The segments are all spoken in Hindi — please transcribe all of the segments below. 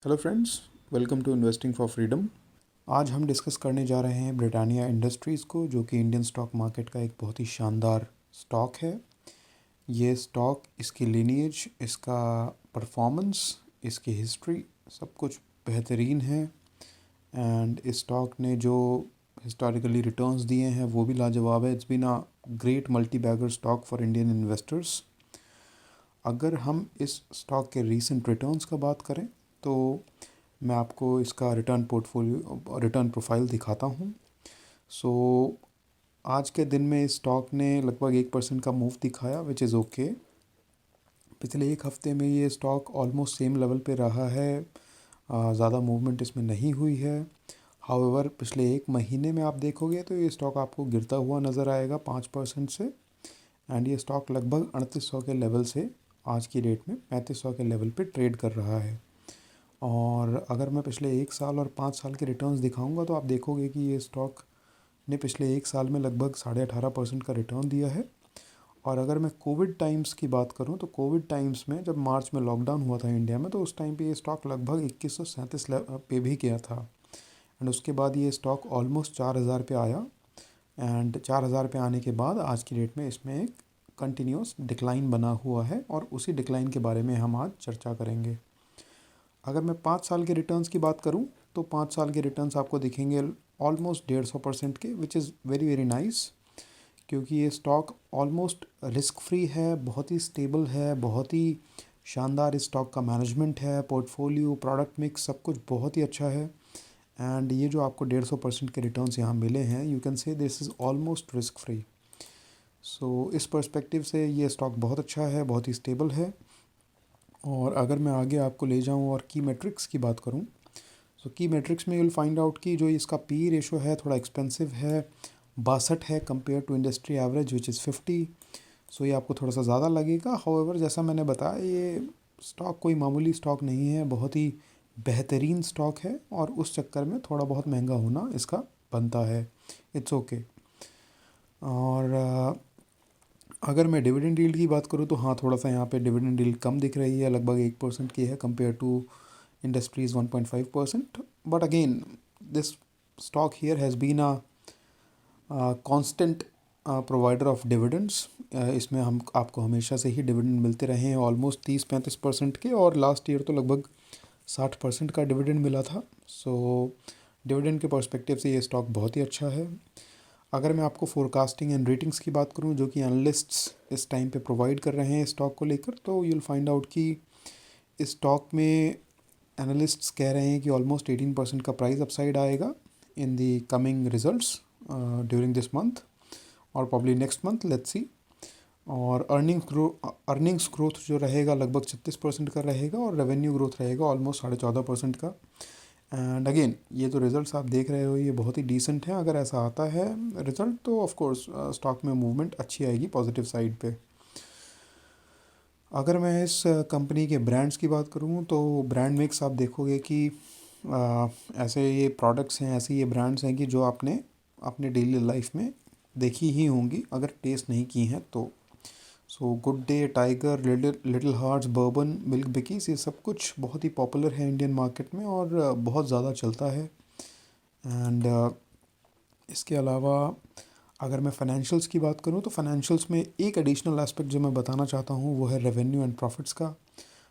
Hello friends, welcome to investing for freedom. आज हम डिस्कस करने जा रहे हैं ब्रिटानिया इंडस्ट्रीज़ को, जो कि इंडियन स्टॉक मार्केट का एक बहुत ही शानदार स्टॉक है। ये स्टॉक, इसकी लिनिएज, इसका परफॉर्मेंस, इसकी हिस्ट्री, सब कुछ बेहतरीन है। एंड इस स्टॉक ने जो हिस्टोरिकली रिटर्न्स दिए हैं वो भी लाजवाब है। It's been a great multibagger stock for Indian investors. अगर हम इस स्टॉक के रीसेंट रिटर्न्स का बात करें तो मैं आपको इसका रिटर्न प्रोफाइल दिखाता हूँ। सो आज के दिन में इस स्टॉक ने लगभग 1% का मूव दिखाया, विच इज़ ओके। पिछले एक हफ्ते में ये स्टॉक ऑलमोस्ट सेम लेवल पे रहा है। ज़्यादा मूवमेंट इसमें नहीं हुई है। हाउएवर पिछले एक महीने में आप देखोगे तो ये स्टॉक आपको गिरता हुआ नज़र आएगा 5% से। एंड ये स्टॉक लगभग 3800 के लेवल से आज की डेट में 3500 के लेवल पे ट्रेड कर रहा है। और अगर मैं पिछले एक साल और 5 साल के रिटर्न्स दिखाऊंगा तो आप देखोगे कि ये स्टॉक ने पिछले एक साल में लगभग 18.5% का रिटर्न दिया है। और अगर मैं कोविड टाइम्स की बात करूं तो कोविड टाइम्स में जब मार्च में लॉकडाउन हुआ था इंडिया में, तो उस टाइम पे ये स्टॉक लगभग 2137 पे भी गया था। एंड उसके बाद ये स्टॉक ऑलमोस्ट 4000 पे आया। एंड 4000 पे आने के बाद आज की डेट में इसमें एक कंटिन्यूस डिक्लाइन बना हुआ है, और उसी डिक्लाइन के बारे में हम आज चर्चा करेंगे। अगर मैं 5 साल के रिटर्न्स की बात करूं तो 5 साल के रिटर्न्स आपको दिखेंगे ऑलमोस्ट 150% के, which is very very nice. क्योंकि ये स्टॉक ऑलमोस्ट रिस्क फ्री है, बहुत ही स्टेबल है, बहुत ही शानदार इस स्टॉक का मैनेजमेंट है, पोर्टफोलियो, प्रोडक्ट मिक्स, सब कुछ बहुत ही अच्छा है। एंड ये जो आपको 150% के रिटर्न्स यहाँ मिले हैं, you can say this is almost risk free. So इस पर्सपेक्टिव से ये स्टॉक बहुत अच्छा है, बहुत ही स्टेबल है। और अगर मैं आगे आपको ले जाऊँ और की मेट्रिक्स की बात करूँ, सो की मेट्रिक्स में यूल फाइंड आउट कि जो इसका पी रेशो है थोड़ा एक्सपेंसिव है, 62 है compare to industry average which is 50। So ये आपको थोड़ा सा ज़्यादा लगेगा। हाउएवर जैसा मैंने बताया, ये स्टॉक कोई मामूली स्टॉक नहीं है, बहुत ही बेहतरीन स्टॉक है, और उस चक्कर में थोड़ा बहुत महंगा होना इसका बनता है। It's okay. और अगर मैं डिविडेंड यील्ड की बात करूँ तो हाँ, थोड़ा सा यहाँ पे डिविडेंड यील्ड कम दिख रही है, लगभग 1% की है compare to industries 1.5%। But again this stock here has been a constant provider of dividends. इसमें हम आपको हमेशा से ही डिविडेंड मिलते रहे हैं, ऑलमोस्ट 30-35% के, और लास्ट ईयर तो लगभग 60% का डिविडेंड मिला था। सो डिविडेंड के पर्सपेक्टिव से ये स्टॉक बहुत ही अच्छा है। अगर मैं आपको फोरकास्टिंग एंड रेटिंग्स की बात करूं जो कि एनालिस्ट्स इस टाइम पे प्रोवाइड कर रहे हैं स्टॉक को लेकर, तो यूल फाइंड आउट कि इस स्टॉक में एनालिस्ट्स कह रहे हैं कि ऑलमोस्ट 18% का प्राइस अपसाइड आएगा in the coming results during this month और probably next month, let's see. और अर्निंग्स ग्रोथ जो रहेगा लगभग 36% का रहेगा, और रेवेन्यू ग्रोथ रहेगा ऑलमोस्ट 14.5% का। एंड अगेन ये जो रिज़ल्ट्स आप देख रहे हो ये बहुत ही डिसेंट हैं। अगर ऐसा आता है रिज़ल्ट तो ऑफ कोर्स स्टॉक में मूवमेंट अच्छी आएगी पॉजिटिव साइड पे। अगर मैं इस कंपनी के ब्रांड्स की बात करूँ तो ब्रांड मिक्स आप देखोगे कि ऐसे ये प्रोडक्ट्स हैं, ऐसे ये ब्रांड्स हैं कि जो आपने अपने डेली लाइफ में देखी ही होंगी अगर टेस्ट नहीं की हैं तो। So Good Day, Tiger, Little Hearts, Bourbon, Milk Bikis, ये सब कुछ बहुत ही पॉपुलर है इंडियन मार्केट में और बहुत ज़्यादा चलता है। एंड इसके अलावा अगर मैं फाइनेंशियल्स की बात करूं तो फाइनेंशियल्स में एक एडिशनल एस्पेक्ट जो मैं बताना चाहता हूं वो है रेवेन्यू एंड प्रॉफिट्स का।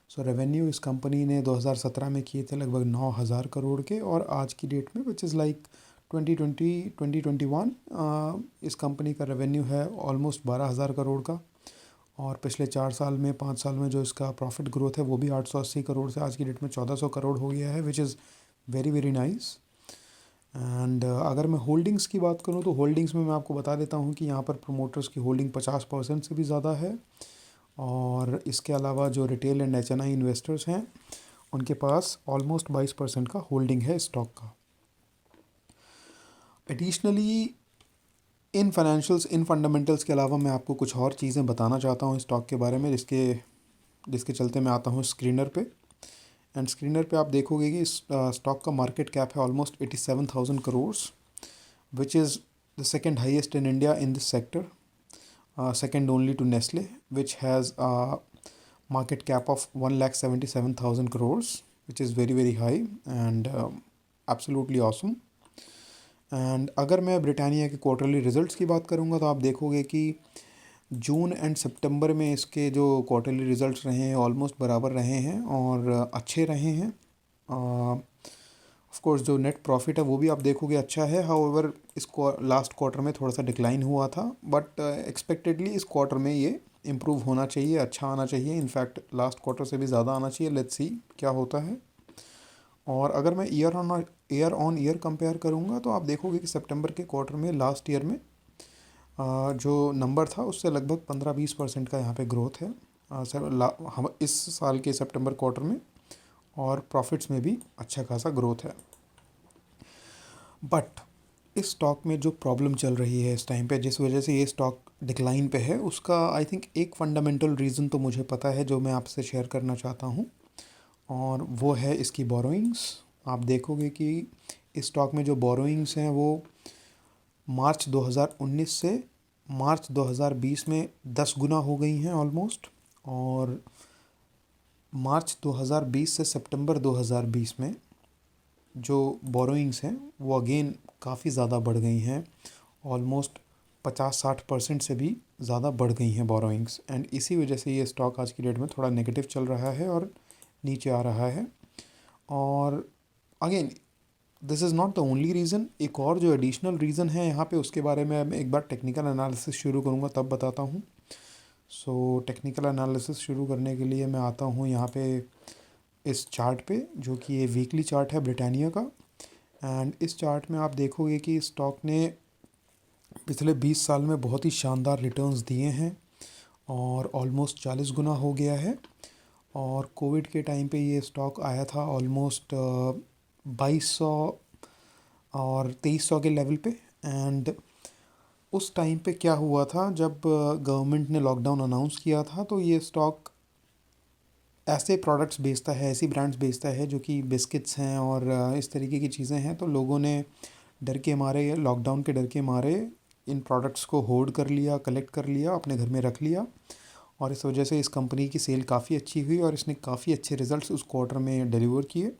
सो रेवेन्यू इस कंपनी ने 2017 में किए थे लगभग 9000 करोड़ के, और आज की डेट में विच इज़ लाइक 2021 इस कंपनी का रेवेन्यू है ऑलमोस्ट 12000 करोड़ का। और पिछले 4 साल में 5 साल में जो इसका प्रॉफिट ग्रोथ है वो भी 880 करोड़ से आज की डेट में 1400 करोड़ हो गया है, which is very very nice. And अगर मैं होल्डिंग्स की बात करूं तो होल्डिंग्स में मैं आपको बता देता हूं कि यहाँ पर प्रोमोटर्स की होल्डिंग 50% से भी ज़्यादा है। और इसके अलावा जो रिटेल एंड HNI इन्वेस्टर्स हैं उनके पास ऑलमोस्ट 22% का होल्डिंग है स्टॉक का। एडिशनली इन फाइनेंशियल्स, इन फंडामेंटल्स के अलावा मैं आपको कुछ और चीज़ें बताना चाहता हूँ स्टॉक के बारे में, जिसके चलते मैं आता हूँ स्क्रीनर पे। एंड स्क्रीनर पे आप देखोगे कि स्टॉक का मार्केट कैप है almost 87,000 crore, which is the second highest in India in this sector, second only to Nestle, which has a market cap of 1,77,000 crores. Which is very very high and absolutely awesome. And अगर मैं ब्रिटानिया के क्वार्टरली रिजल्ट्स की बात करूँगा तो आप देखोगे कि जून एंड सितंबर में इसके जो क्वार्टरली रिजल्ट्स रहे हैं ऑलमोस्ट बराबर रहे हैं और अच्छे रहे हैं। ऑफ कोर्स जो नेट प्रॉफिट है वो भी आप देखोगे अच्छा है, हाउएवर इसको लास्ट क्वार्टर में थोड़ा सा डिक्लाइन हुआ था, बट एक्सपेक्टेडली इस क्वार्टर में ये इम्प्रूव होना चाहिए, अच्छा आना चाहिए, इनफैक्ट लास्ट क्वार्टर से भी ज़्यादा आना चाहिए। लेट्स सी क्या होता है। और अगर मैं ईयर ऑन ईयर कंपेयर करूँगा तो आप देखोगे कि सितंबर के क्वार्टर में लास्ट ईयर में जो नंबर था उससे लगभग 15-20% का यहाँ पे ग्रोथ है हम इस साल के सितंबर क्वार्टर में, और प्रॉफिट्स में भी अच्छा खासा ग्रोथ है। बट इस स्टॉक में जो प्रॉब्लम चल रही है इस टाइम पे, जिस वजह से ये स्टॉक डिक्लाइन पे है, उसका आई थिंक एक फंडामेंटल रीज़न तो मुझे पता है जो मैं आपसे शेयर करना चाहता हूँ, और वो है इसकी बोरोइंग्स। आप देखोगे कि इस स्टॉक में जो बोरोइंग्स हैं वो मार्च 2019 से मार्च 2020 में 10 गुना हो गई हैं ऑलमोस्ट, और मार्च 2020 से सितंबर 2020 में जो बोरोइंग्स हैं वो अगेन काफ़ी ज़्यादा बढ़ गई हैं, ऑलमोस्ट 50-60% से भी ज़्यादा बढ़ गई हैं बोरोइंग्स। एंड इसी वजह से ये स्टॉक आज की डेट में थोड़ा नेगेटिव चल रहा है और नीचे आ रहा है। और again this is not the only reason, एक और जो एडिशनल रीज़न है यहाँ पे उसके बारे में मैं एक बार टेक्निकल एनालिसिस शुरू करूँगा तब बताता हूँ। सो टेक्निकल एनालिसिस शुरू करने के लिए मैं आता हूँ यहाँ पे इस चार्ट पे, जो कि ये वीकली चार्ट है ब्रिटानिया का। एंड इस चार्ट में आप देखोगे कि स्टॉक ने पिछले 20 साल में बहुत ही शानदार रिटर्न्स दिए हैं और ऑलमोस्ट 40 गुना हो गया है। और कोविड के टाइम पे ये स्टॉक आया था ऑलमोस्ट 2200 और 2300 के लेवल पे। एंड उस टाइम पे क्या हुआ था, जब गवर्नमेंट ने लॉकडाउन अनाउंस किया था तो ये स्टॉक ऐसे प्रोडक्ट्स बेचता है, ऐसी ब्रांड्स बेचता है जो कि बिस्किट्स हैं और इस तरीके की चीज़ें हैं। तो लोगों ने डर के मारे, लॉकडाउन के डर के मारे इन प्रोडक्ट्स को होल्ड कर लिया, कलेक्ट कर लिया, अपने घर में रख लिया, और इस वजह से इस कंपनी की सेल काफ़ी अच्छी हुई और इसने काफ़ी अच्छे रिज़ल्ट्स उस क्वार्टर में डिलीवर किए।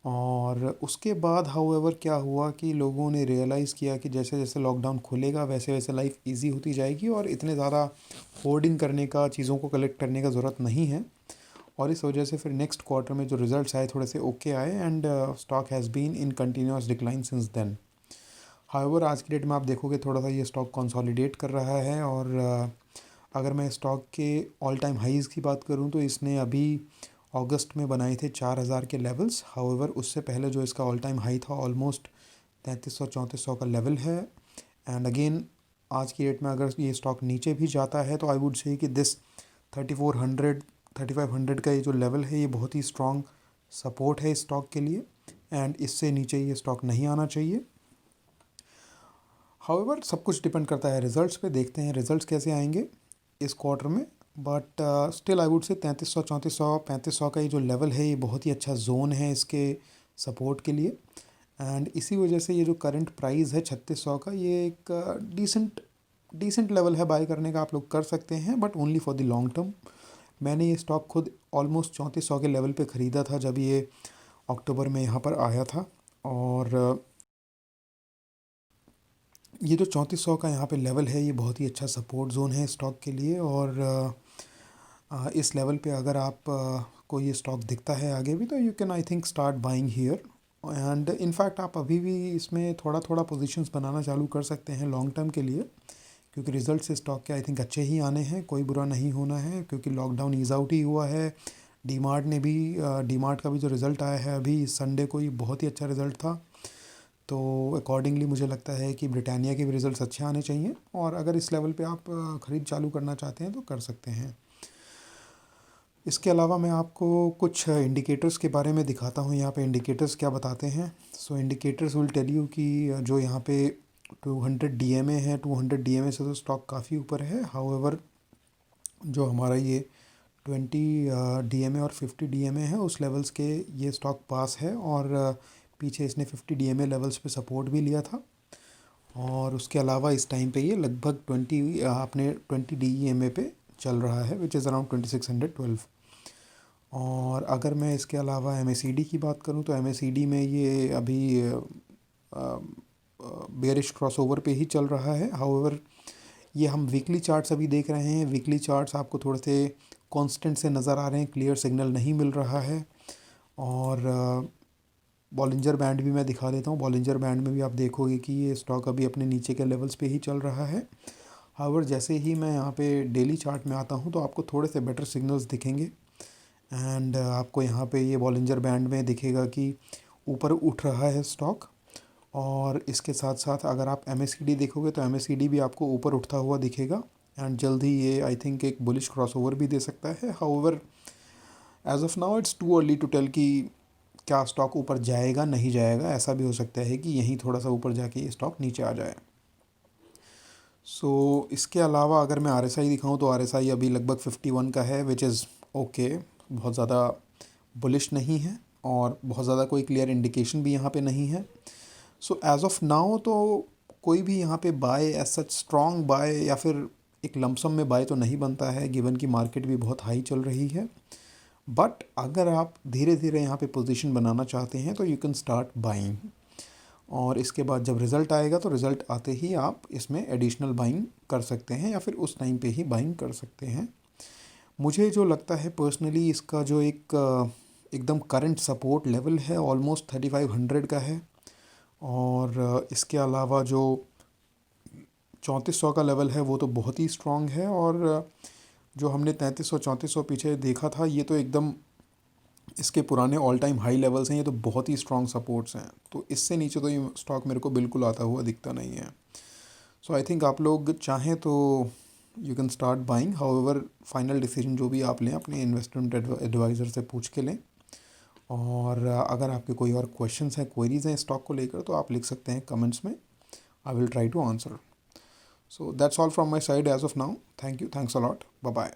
और उसके बाद हाउएवर क्या हुआ कि लोगों ने रियलाइज़ किया कि जैसे जैसे लॉकडाउन खुलेगा वैसे वैसे लाइफ इजी होती जाएगी और इतने ज़्यादा होर्डिंग करने का, चीज़ों को कलेक्ट करने का ज़रूरत नहीं है। और इस वजह से फिर नेक्स्ट क्वार्टर में जो रिज़ल्ट्स आए थोड़े से ओके आए, and stock has been in continuous decline since then. However आज की डेट में आप देखोगे थोड़ा सा ये स्टॉक कंसोलिडेट कर रहा है। और अगर मैं स्टॉक के ऑल टाइम हाईज़ की बात करूं तो इसने अभी अगस्त में बनाए थे 4000 के लेवल्स। हाउएवर उससे पहले जो इसका ऑल टाइम हाई था ऑलमोस्ट 3300-3400 का लेवल है। एंड अगेन आज की डेट में अगर ये स्टॉक नीचे भी जाता है तो आई वुड से कि दिस 3400 3500 का ये जो लेवल है ये बहुत ही स्ट्रॉन्ग सपोर्ट है इस स्टॉक के लिए, एंड इससे नीचे ये स्टॉक नहीं आना चाहिए। हाउएवर सब कुछ डिपेंड करता है रिजल्ट्स पे, देखते हैं रिजल्ट्स कैसे आएंगे इस क्वार्टर में। But still I would say 3300-3400-3500 का ये जो लेवल है ये बहुत ही अच्छा जोन है इसके सपोर्ट के लिए। एंड इसी वजह से ये जो करंट प्राइस है 3600 का, ये एक डिसेंट लेवल है बाय करने का, आप लोग कर सकते हैं, but only for the long term. मैंने ये स्टॉक खुद ऑलमोस्ट 3400 के लेवल पे ख़रीदा था जब ये अक्टूबर में यहाँ पर आया था। और ये जो 3400 का यहाँ पे लेवल है ये बहुत ही अच्छा सपोर्ट जोन है स्टॉक के लिए। और इस लेवल पे अगर आप को ये स्टॉक दिखता है आगे भी तो you can I think start buying here. And in fact आप अभी भी इसमें थोड़ा थोड़ा पोजीशंस बनाना चालू कर सकते हैं लॉन्ग टर्म के लिए, क्योंकि रिजल्ट्स इस स्टॉक के आई थिंक अच्छे ही आने हैं, कोई बुरा नहीं होना है, क्योंकि लॉकडाउन ईज़ आउट ही हुआ है। डीमार्ट का भी जो रिज़ल्ट आया है अभी संडे को, ये बहुत ही अच्छा रिज़ल्ट था। तो अकॉर्डिंगली मुझे लगता है कि ब्रिटानिया के भी रिज़ल्ट्स अच्छे आने चाहिए, और अगर इस लेवल पे आप ख़रीद चालू करना चाहते हैं तो कर सकते हैं। इसके अलावा मैं आपको कुछ इंडिकेटर्स के बारे में दिखाता हूँ। यहाँ पे इंडिकेटर्स क्या बताते हैं। सो इंडिकेटर्स विल टेल यू कि जो यहाँ पे 200 डीएमए है, 200 डीएमए से तो स्टॉक काफ़ी ऊपर है। हाउएवर जो हमारा ये 20 डीएमए और 50 डीएमए है उस लेवल्स के ये स्टॉक पास है, और पीछे इसने 50 डीएमए लेवल्स पे सपोर्ट भी लिया था। और उसके अलावा इस टाइम पे ये लगभग 20 डीईएमए पे चल रहा है, विच इज़ अराउंड 2612। और अगर मैं इसके अलावा MACD की बात करूं तो MACD में ये अभी बेयरिश क्रॉसओवर पे ही चल रहा है। हाउएवर ये हम वीकली चार्ट्स अभी देख रहे हैं, वीकली चार्ट्स आपको थोड़े से कांस्टेंट से नज़र आ रहे हैं, क्लियर सिग्नल नहीं मिल रहा है। और बॉलिंजर बैंड भी मैं दिखा देता हूँ। बॉलिंजर बैंड में भी आप देखोगे कि ये स्टॉक अभी अपने नीचे के लेवल्स पे ही चल रहा है। हाउएवर जैसे ही मैं यहाँ पे डेली चार्ट में आता हूँ तो आपको थोड़े से बेटर सिग्नल्स दिखेंगे। एंड आपको यहाँ पे ये बॉलिंजर बैंड में दिखेगा कि ऊपर उठ रहा है स्टॉक। और इसके साथ साथ अगर आप MACD देखोगे तो MACD भी आपको ऊपर उठता हुआ दिखेगा। एंड जल्द ही ये आई थिंक एक बुलिश क्रॉसओवर भी दे सकता है। However as of now it's too early to tell कि क्या स्टॉक ऊपर जाएगा नहीं जाएगा। ऐसा भी हो सकता है कि यहीं थोड़ा सा ऊपर जाके ये स्टॉक नीचे आ जाए। सो इसके अलावा अगर मैं RSI दिखाऊं तो RSI अभी लगभग 51 का है, विच इज़ ओके। बहुत ज़्यादा बुलिश नहीं है और बहुत ज़्यादा कोई क्लियर इंडिकेशन भी यहाँ पे नहीं है। सो एज ऑफ नाउ तो कोई भी यहाँ पे buy as such strong buy या फिर एक लमसम में बाय तो नहीं बनता है, गिवन कि मार्केट भी बहुत हाई चल रही है। बट अगर आप धीरे धीरे यहाँ पे पोजीशन बनाना चाहते हैं तो यू कैन स्टार्ट बाइंग। और इसके बाद जब रिज़ल्ट आएगा तो रिज़ल्ट आते ही आप इसमें एडिशनल बाइंग कर सकते हैं या फिर उस टाइम पे ही बाइंग कर सकते हैं। मुझे जो लगता है पर्सनली इसका जो एक एकदम करंट सपोर्ट लेवल है ऑलमोस्ट 3500 का है। और इसके अलावा जो 3400 का लेवल है वो तो बहुत ही स्ट्रॉन्ग है। और जो हमने 3300 3400 पीछे देखा था ये तो एकदम इसके पुराने ऑल टाइम हाई लेवल्स हैं, ये तो बहुत ही स्ट्रॉन्ग सपोर्ट्स हैं। तो इससे नीचे तो ये स्टॉक मेरे को बिल्कुल आता हुआ दिखता नहीं है। सो आई थिंक आप लोग चाहें तो you can start buying. However final decision जो भी आप लें अपने इन्वेस्टमेंट एडवाइज़र से पूछ के लें। और अगर आपके कोई और क्वेश्चंस हैं, क्वेरीज़ हैं स्टॉक को लेकर तो आप लिख सकते हैं कमेंट्स में। I will try to answer. So that's all from my side as of now. Thank you, thanks a lot, bye bye.